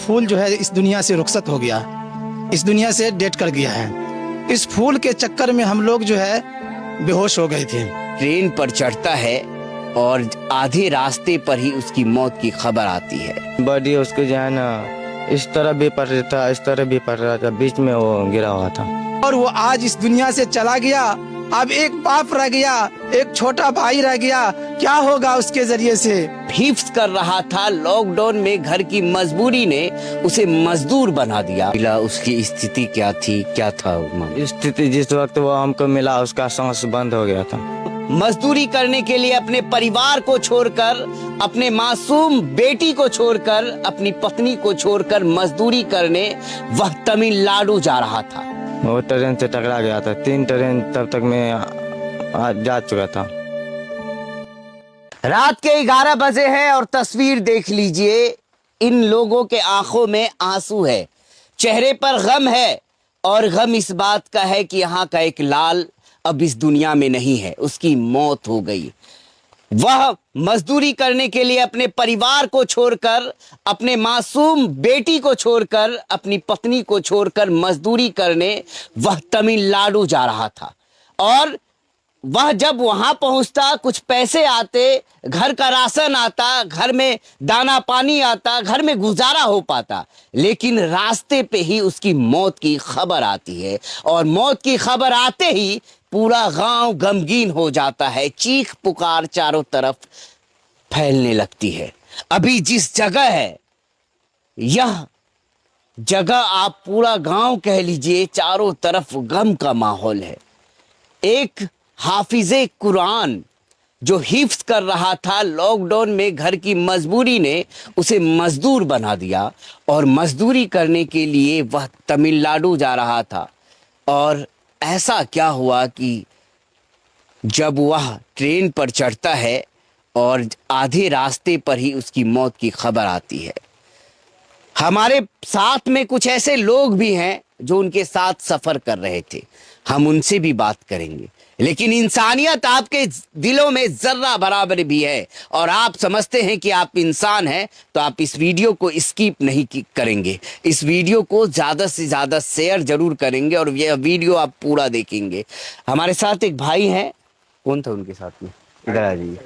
फूल जो है इस दुनिया से रुखसत हो गया, इस दुनिया से डेट कर गया है। इस फूल के चक्कर में हम लोग जो है बेहोश हो गए थे। ट्रेन पर चढ़ता है और आधे रास्ते पर ही उसकी मौत की खबर आती है। बॉडी उसको जो है ना इस तरह भी पड़ रहा था, इस तरह भी पड़ रहा था, बीच में वो गिरा हुआ था और वो आज इस दुनिया से चला गया। अब एक बाप रह गया, एक छोटा भाई रह गया, क्या होगा उसके जरिए से। हिफ्ज कर रहा था, लॉकडाउन में घर की मजबूरी ने उसे मजदूर बना दिया। उसकी स्थिति क्या थी, क्या था स्थिति? जिस वक्त वो हमको मिला उसका सांस बंद हो गया था। मजदूरी करने के लिए अपने परिवार को छोड़कर, अपने मासूम बेटी को छोड़कर, अपनी पत्नी को छोड़कर मजदूरी करने वह तमिलनाडु जा रहा था। वो ट्रेन से टकरा गया था, 3 ट्रेन तब तक मैं जा चुका था। रात के 11 बजे है और तस्वीर देख लीजिए। इन लोगों के आंखों में आंसू है, चेहरे पर गम है और गम इस बात का है कि यहाँ का एक लाल अब इस दुनिया में नहीं है, उसकी मौत हो गई। वह मजदूरी करने के लिए अपने परिवार को छोड़कर, अपने मासूम बेटी को छोड़कर, अपनी पत्नी को छोड़कर मजदूरी करने वह तमिलनाडु जा रहा था। और वह जब वहां पहुंचता, कुछ पैसे आते, घर का राशन आता, घर में दाना पानी आता, घर में गुजारा हो पाता, लेकिन रास्ते पे ही उसकी मौत की खबर आती है। और मौत की खबर आते ही पूरा गांव गमगीन हो जाता है, चीख पुकार चारों तरफ फैलने लगती है। अभी जिस जगह है, यह जगह आप पूरा गांव कह लीजिए, चारों तरफ गम का माहौल है। एक हाफिजे कुरान जो हिफ्ज कर रहा था, लॉकडाउन में घर की मजबूरी ने उसे मजदूर बना दिया और मजदूरी करने के लिए वह तमिलनाडु जा रहा था। और ऐसा क्या हुआ कि जब वह ट्रेन पर चढ़ता है और आधे रास्ते पर ही उसकी मौत की खबर आती है। हमारे साथ में कुछ ऐसे लोग भी हैं जो उनके साथ सफर कर रहे थे, हम उनसे भी बात करेंगे। लेकिन इंसानियत आपके दिलों में जर्रा बराबर भी है और आप समझते हैं कि आप इंसान हैं, तो आप इस वीडियो को स्किप नहीं करेंगे, इस वीडियो को ज़्यादा से ज़्यादा शेयर जरूर करेंगे और यह वीडियो आप पूरा देखेंगे। हमारे साथ एक भाई हैं, कौन था उनके साथ में, इधर आ जाइए।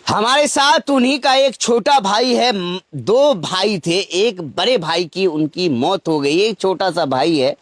हमारे साथ उन्हीं का एक छोटा भाई है। 2 भाई थे, एक बड़े भाई की उनकी मौत हो गई, एक छोटा सा भाई है।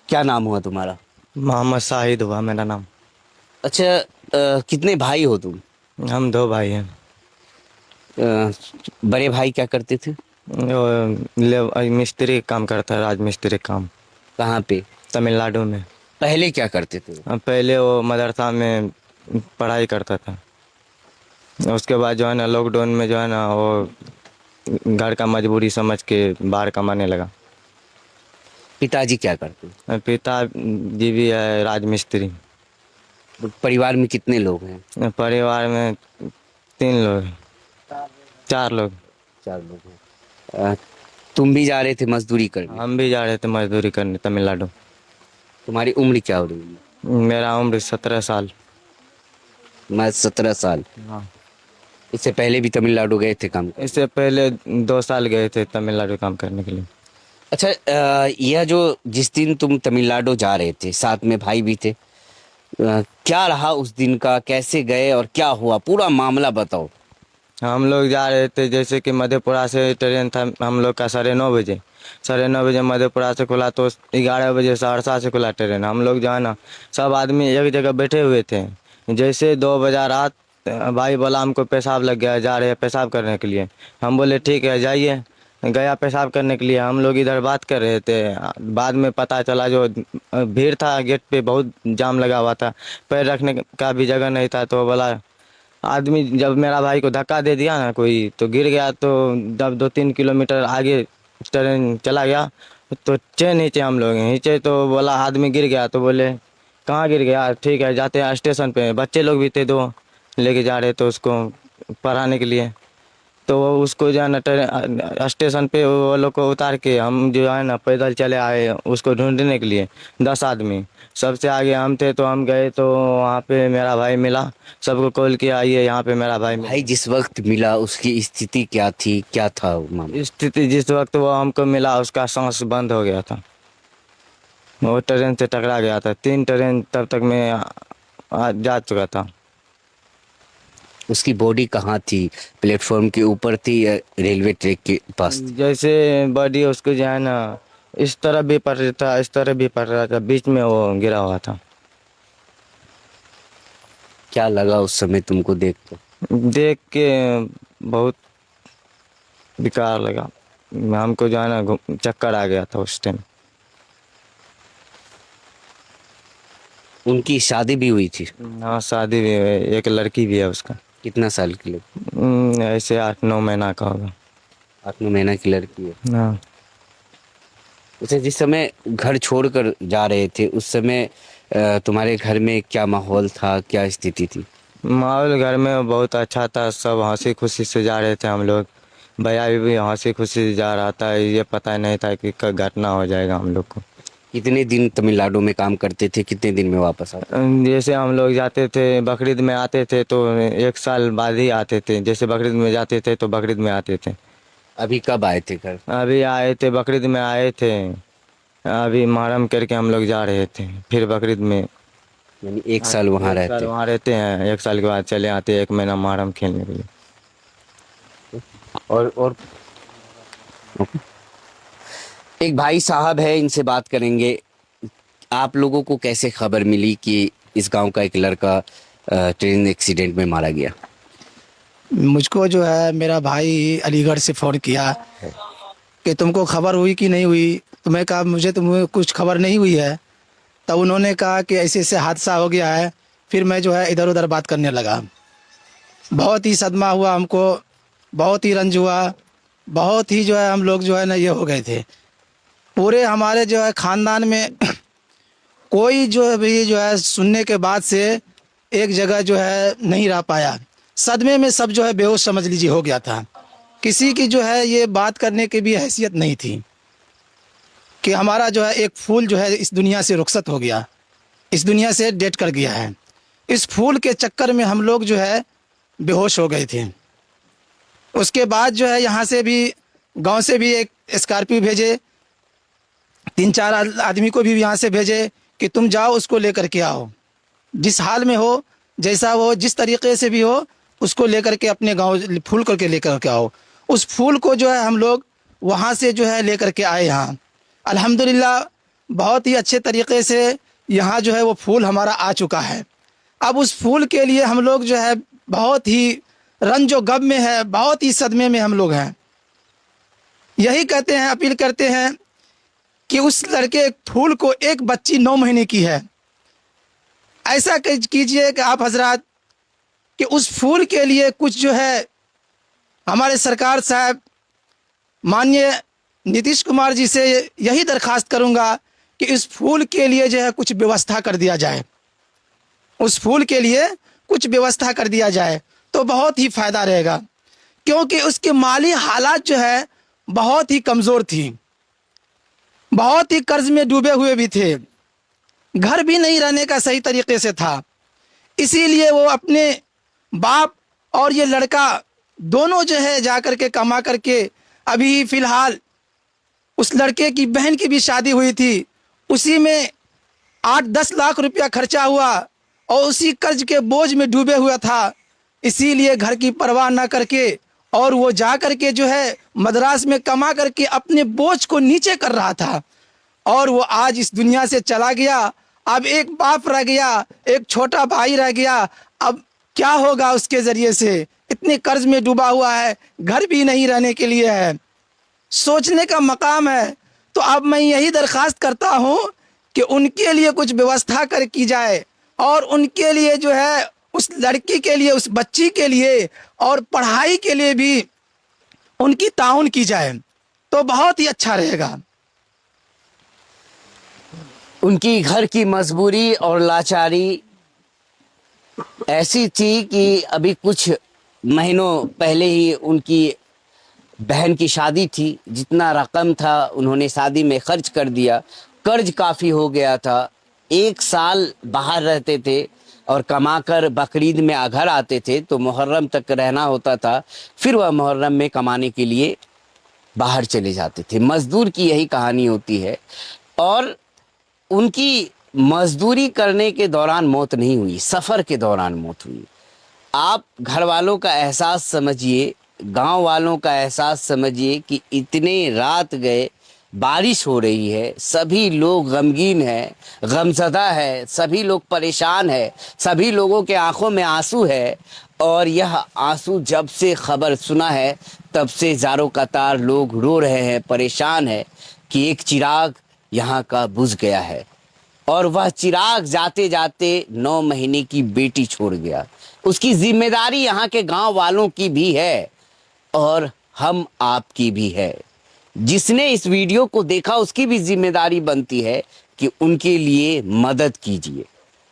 क्या नाम हुआ तुम्हारा? मोहम्मद शाहिद हुआ मेरा नाम। अच्छा, कितने भाई हो तुम? हम 2 भाई हैं। बड़े भाई क्या करते थे? वो मिस्त्री काम करता है, राजमिस्त्री काम। कहाँ पे? तमिलनाडु में। पहले क्या करते थे? पहले वो मदरसा में पढ़ाई करता था, उसके बाद जो है ना लॉकडाउन में जो है ना वो घर का मजबूरी समझ के बाहर कमाने लगा। पिताजी क्या करते हैं? पिताजी भी है राजमिस्त्री। परिवार में कितने लोग हैं? परिवार में 3 लोग, 4 लोग। 4 लोग हैं। तुम भी जा रहे थे मजदूरी करने? हम भी जा रहे थे मजदूरी करने तमिलनाडु। तुम्हारी उम्र क्या हो रही है? मेरा उम्र 17 साल। मैं 17 साल। हाँ। इससे पहले भी तमिलनाडु गए थे काम करने? इससे पहले 2 साल गए थे तमिलनाडु काम करने के लिए। अच्छा, यह जो जिस दिन तुम तमिलनाडु जा रहे थे, साथ में भाई भी थे, क्या रहा उस दिन का, कैसे गए और क्या हुआ, पूरा मामला बताओ। हम लोग जा रहे थे, जैसे कि मधेपुरा से ट्रेन था हम लोग का 9:30 बजे। 9:30 बजे मधेपुरा से खुला, तो 11 बजे सहरसा से खुला ट्रेन। हम लोग जो है ना सब आदमी एक जगह बैठे हुए थे। जैसे 2 बजा रात, भाई बोला हमको पेशाब लग गया, जा रहे हैं पेशाब करने के लिए। हम बोले ठीक है जाइए। गया पेशाब करने के लिए। हम लोग इधर बात कर रहे थे, बाद में पता चला जो भीड़ था, गेट पे बहुत जाम लगा हुआ था, पैर रखने का भी जगह नहीं था। तो बोला आदमी, जब मेरा भाई को धक्का दे दिया ना कोई, तो गिर गया। तो जब 2-3 किलोमीटर आगे ट्रेन चला गया तो नीचे हम लोग नीचे, तो बोला आदमी गिर गया। तो बोले कहाँ गिर गया, ठीक है जाते हैं स्टेशन पे। बच्चे लोग भी थे 2, लेके जा रहे थे उसको पढ़ाने के लिए। तो वो उसको जो है ना स्टेशन पे वो लोग को उतार के हम जो है ना पैदल चले आए उसको ढूंढने के लिए 10 आदमी। सबसे आगे हम थे तो हम गए तो वहाँ पे मेरा भाई मिला, सबको कॉल किया आइए यहाँ पे मेरा भाई मिला। भाई जिस वक्त मिला उसकी स्थिति क्या थी, क्या था वो मामला? स्थिति जिस वक्त वो हमको मिला उसका सांस बंद हो गया था, वो ट्रेन से टकरा गया था। 3 ट्रेन तब तक मैं जा चुका था। उसकी बॉडी कहाँ थी? प्लेटफॉर्म के ऊपर थी या रेलवे ट्रैक के पास थी? जैसे बॉडी उसको जो है ना इस तरह भी पड़ रहा था, इस तरह भी पड़ रहा था, बीच में वो गिरा हुआ था। क्या लगा उस समय तुमको देख कर? देख के बहुत बेकार लगा, हमको जो है ना चक्कर आ गया था उस टाइम। उनकी शादी भी हुई थी? हाँ शादी भी है, एक लड़की भी है उसका। कितना साल की लड़की? ऐसे 8-9 महीना का होगा। 8-9 महीना की लड़की है। हाँ। अच्छा, जिस समय घर छोड़कर जा रहे थे उस समय तुम्हारे घर में क्या माहौल था, क्या स्थिति थी? माहौल घर में बहुत अच्छा था, सब हंसी खुशी से जा रहे थे हम लोग। भैया भी हंसी खुशी से जा रहा था, ये पता नहीं था कि कब घटना हो जाएगा हम लोग को। कितने दिन तमिलनाडु में काम करते थे, कितने दिन में वापस आते? जैसे हम लोग जाते थे बकरीद में आते थे तो 1 साल बाद ही आते थे। जैसे बकरीद में जाते थे तो बकरीद में आते थे। अभी कब आए थे घर? अभी आए थे, बकरीद में आए थे। अभी मुहर्रम करके हम लोग जा रहे थे, फिर बकरीद में। यानी 1 साल वहाँ 1 साल रहते? वहाँ रहते हैं, 1 साल के बाद चले आते हैं 1 महीना मुहर्रम खेलने के लिए। और एक भाई साहब है, इनसे बात करेंगे। आप लोगों को कैसे खबर मिली कि इस गांव का एक लड़का ट्रेन एक्सीडेंट में मारा गया? मुझको जो है मेरा भाई अलीगढ़ से फ़ोन किया कि तुमको खबर हुई कि नहीं हुई। तो मैं कहा मुझे तुम्हें कुछ खबर नहीं हुई है। तब उन्होंने कहा कि ऐसे ऐसे हादसा हो गया है। फिर मैं जो है इधर उधर बात करने लगा। बहुत ही सदमा हुआ हमको, बहुत ही रंज हुआ, बहुत ही जो है हम लोग जो है ना ये हो गए थे। पूरे हमारे जो है ख़ानदान में कोई जो है भी जो है सुनने के बाद से एक जगह जो है नहीं रह पाया। सदमे में सब जो है बेहोश समझ लीजिए हो गया था। किसी की जो है ये बात करने की भी हैसियत नहीं थी कि हमारा जो है एक फूल जो है इस दुनिया से रुखसत हो गया, इस दुनिया से डेट कर गया है। इस फूल के चक्कर में हम लोग जो है बेहोश हो गए थे। उसके बाद जो है यहाँ से भी गांव से भी एक स्कॉर्पियो भेजे, 3-4 आदमी को भी यहाँ से भेजे कि तुम जाओ उसको लेकर के आओ। जिस हाल में हो, जैसा वो जिस तरीके से भी हो, उसको लेकर के अपने गांव फूल करके लेकर के आओ। उस फूल को जो है हम लोग वहाँ से जो है लेकर के आए यहाँ। अल्हम्दुलिल्लाह बहुत ही अच्छे तरीके से यहाँ जो है वो फूल हमारा आ चुका है। अब उस फूल के लिए हम लोग जो है बहुत ही रंजो गम में है, बहुत ही सदमे में हम लोग हैं। यही कहते हैं, अपील करते हैं कि उस लड़के फूल को एक बच्ची 9 महीने की है। ऐसा कीजिए कि आप हजरात कि उस फूल के लिए कुछ जो है हमारे सरकार साहब माननीय नीतीश कुमार जी से यही दरखास्त करूंगा कि इस फूल के लिए जो है कुछ व्यवस्था कर दिया जाए। उस फूल के लिए कुछ व्यवस्था कर दिया जाए तो बहुत ही फ़ायदा रहेगा, क्योंकि उसके माली हालात जो है बहुत ही कमज़ोर थी, बहुत ही कर्ज में डूबे हुए भी थे, घर भी नहीं रहने का सही तरीके से था। इसीलिए वो अपने बाप और ये लड़का दोनों जो है जा कर के कमा करके, अभी फ़िलहाल उस लड़के की बहन की भी शादी हुई थी, उसी में 8-10 लाख रुपया खर्चा हुआ और उसी कर्ज के बोझ में डूबे हुआ था। इसीलिए घर की परवाह ना करके और वो जा कर के जो है मद्रास में कमा करके अपने बोझ को नीचे कर रहा था और वो आज इस दुनिया से चला गया। अब एक बाप रह गया, एक छोटा भाई रह गया। अब क्या होगा उसके ज़रिए से? इतने कर्ज में डूबा हुआ है, घर भी नहीं रहने के लिए है। सोचने का मकाम है। तो अब मैं यही दरख्वास्त करता हूँ कि उनके लिए कुछ व्यवस्था कर की जाए और उनके लिए जो है उस लड़की के लिए, उस बच्ची के लिए और पढ़ाई के लिए भी उनकी ताउन की जाए तो बहुत ही अच्छा रहेगा। उनकी घर की मजबूरी और लाचारी ऐसी थी कि अभी कुछ महीनों पहले ही उनकी बहन की शादी थी, जितना रकम था उन्होंने शादी में खर्च कर दिया, कर्ज काफ़ी हो गया था। 1 साल बाहर रहते थे और कमाकर बकरीद में घर आते थे तो मुहर्रम तक रहना होता था, फिर वह मुहर्रम में कमाने के लिए बाहर चले जाते थे। मजदूर की यही कहानी होती है। और उनकी मजदूरी करने के दौरान मौत नहीं हुई, सफ़र के दौरान मौत हुई। आप घर वालों का एहसास समझिए, गांव वालों का एहसास समझिए कि इतने रात गए, बारिश हो रही है, सभी लोग गमगीन हैं, गमज़दा है, सभी लोग परेशान है, सभी लोगों के आंखों में आंसू है। और यह आंसू जब से खबर सुना है तब से ज़ारों कतार लोग रो रहे हैं, परेशान है कि एक चिराग यहाँ का बुझ गया है। और वह चिराग जाते जाते 9 महीने की बेटी छोड़ गया। उसकी जिम्मेदारी यहाँ के गांव वालों की भी है और हम आपकी भी है। जिसने इस वीडियो को देखा उसकी भी जिम्मेदारी बनती है कि उनके लिए मदद कीजिए,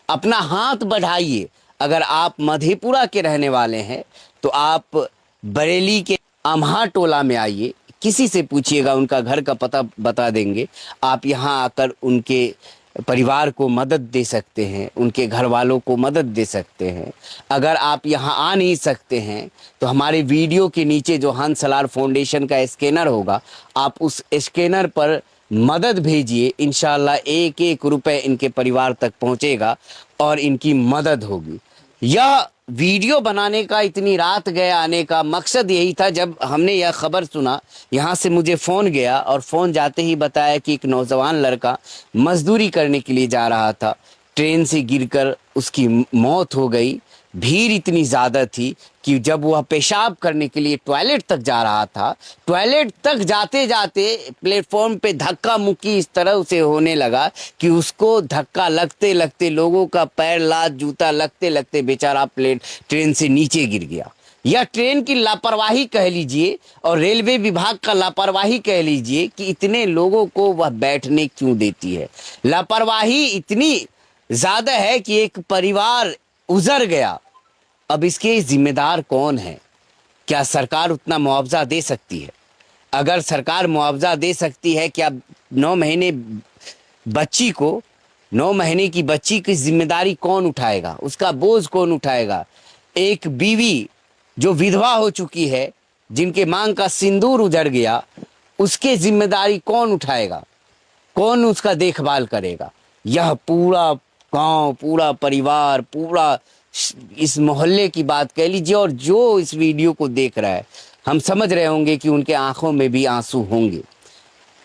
अपना हाथ बढ़ाइए। अगर आप मधेपुरा के रहने वाले हैं तो आप बरेली के अम्हा टोला में आइए, किसी से पूछिएगा, उनका घर का पता बता देंगे। आप यहाँ आकर उनके परिवार को मदद दे सकते हैं, उनके घर वालों को मदद दे सकते हैं। अगर आप यहाँ आ नहीं सकते हैं तो हमारे वीडियो के नीचे जो हंस सलार फाउंडेशन का स्कैनर होगा, आप उस स्कैनर पर मदद भेजिए। इंशाल्लाह 1-1 रुपए इनके परिवार तक पहुँचेगा और इनकी मदद होगी। यह वीडियो बनाने का, इतनी रात गए आने का मकसद यही था। जब हमने यह खबर सुना, यहाँ से मुझे फ़ोन गया और फ़ोन जाते ही बताया कि एक नौजवान लड़का मजदूरी करने के लिए जा रहा था, ट्रेन से गिरकर उसकी मौत हो गई। भीड़ इतनी ज़्यादा थी कि जब वह पेशाब करने के लिए टॉयलेट तक जा रहा था, टॉयलेट तक जाते जाते प्लेटफॉर्म पे धक्का मुक्की इस तरह उसे होने लगा कि उसको धक्का लगते लगते, लोगों का पैर लात जूता लगते लगते बेचारा ट्रेन से नीचे गिर गया। यह ट्रेन की लापरवाही कह लीजिए और रेलवे विभाग का लापरवाही कह लीजिए कि इतने लोगों को वह बैठने क्यों देती है। लापरवाही इतनी ज़्यादा है कि एक परिवार उजड़ गया। अब इसके जिम्मेदार कौन है? क्या सरकार उतना मुआवजा दे सकती है? अगर सरकार मुआवजा दे सकती है, क्या 9 महीने बच्ची को, 9 महीने की बच्ची की जिम्मेदारी कौन उठाएगा? उसका बोझ कौन उठाएगा? एक बीवी जो विधवा हो चुकी है, जिनके मांग का सिंदूर उजड़ गया, उसके जिम्मेदारी कौन उठाएगा? कौन उसका देखभाल करेगा? यह पूरा गांव, पूरा परिवार, पूरा इस मोहल्ले की बात कह लीजिए। और जो इस वीडियो को देख रहा है, हम समझ रहे होंगे कि उनके आंखों में भी आंसू होंगे।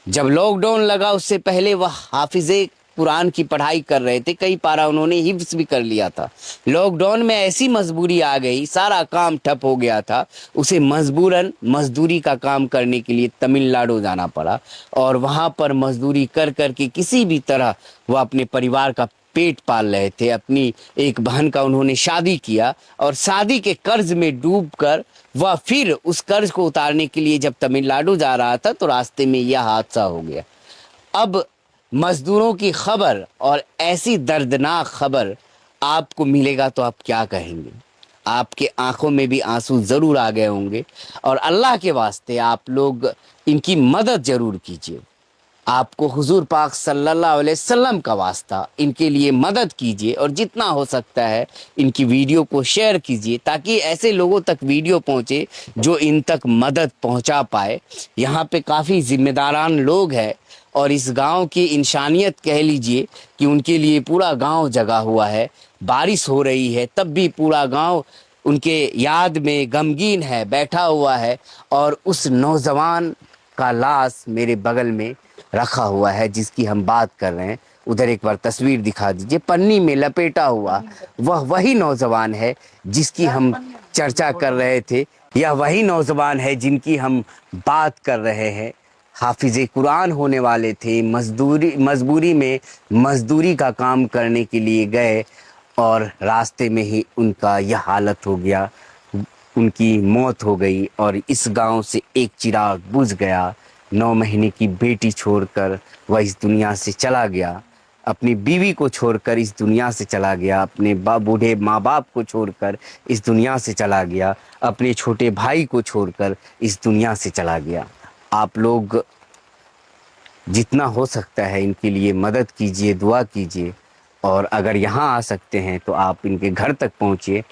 जब लॉकडाउन लगा उससे पहले वह हाफिज़े कुरान की पढ़ाई कर रहे थे, कई पारा उन्होंने हिफ्ज़ भी कर लिया था। लॉकडाउन में ऐसी मजबूरी आ गई, सारा काम ठप हो गया था, उसे मजबूरन मजदूरी का काम करने के लिए तमिलनाडु जाना पड़ा। और वहाँ पर मजदूरी कर कर के किसी भी तरह वह अपने परिवार का पेट पाल रहे थे। अपनी एक बहन का उन्होंने शादी किया और शादी के कर्ज में डूबकर वह फिर उस कर्ज को उतारने के लिए जब तमिलनाडु जा रहा था तो रास्ते में यह हादसा हो गया। अब मजदूरों की खबर और ऐसी दर्दनाक खबर आपको मिलेगा तो आप क्या कहेंगे? आपके आंखों में भी आंसू ज़रूर आ गए होंगे। और अल्लाह के वास्ते आप लोग इनकी मदद ज़रूर कीजिए। आपको हुजूर पाक सल्लल्लाहु अलैहि वसल्लम का वास्ता, इनके लिए मदद कीजिए और जितना हो सकता है इनकी वीडियो को शेयर कीजिए ताकि ऐसे लोगों तक वीडियो पहुंचे जो इन तक मदद पहुंचा पाए। यहाँ पे काफ़ी जिम्मेदारान लोग हैं और इस गांव की इंसानियत कह लीजिए कि उनके लिए पूरा गांव जगा हुआ है। बारिश हो रही है तब भी पूरा गांव उनके याद में गमगीन है, बैठा हुआ है। और उस नौजवान का लाश मेरे बगल में रखा हुआ है जिसकी हम बात कर रहे हैं। उधर एक बार तस्वीर दिखा दीजिए, पन्नी में लपेटा हुआ वह वही नौजवान है जिसकी हम चर्चा कर रहे थे। यह वही नौजवान है जिनकी हम बात कर रहे हैं। हाफिज़े कुरान होने वाले थे, मजबूरी में मजदूरी का काम करने के लिए गए और रास्ते में ही उनका यह हालत हो गया, उनकी मौत हो गई। और इस गांव से एक चिराग बुझ गया। 9 महीने की बेटी छोड़कर वह इस दुनिया से चला गया। अपनी बीवी को छोड़कर इस दुनिया से चला गया, अपने बूढ़े माँ बाप को छोड़कर इस दुनिया से चला गया, अपने छोटे भाई को छोड़कर इस दुनिया से चला गया। आप लोग जितना हो सकता है इनके लिए मदद कीजिए, दुआ कीजिए, और अगर यहाँ आ सकते हैं तो आप इनके घर तक पहुँचिए,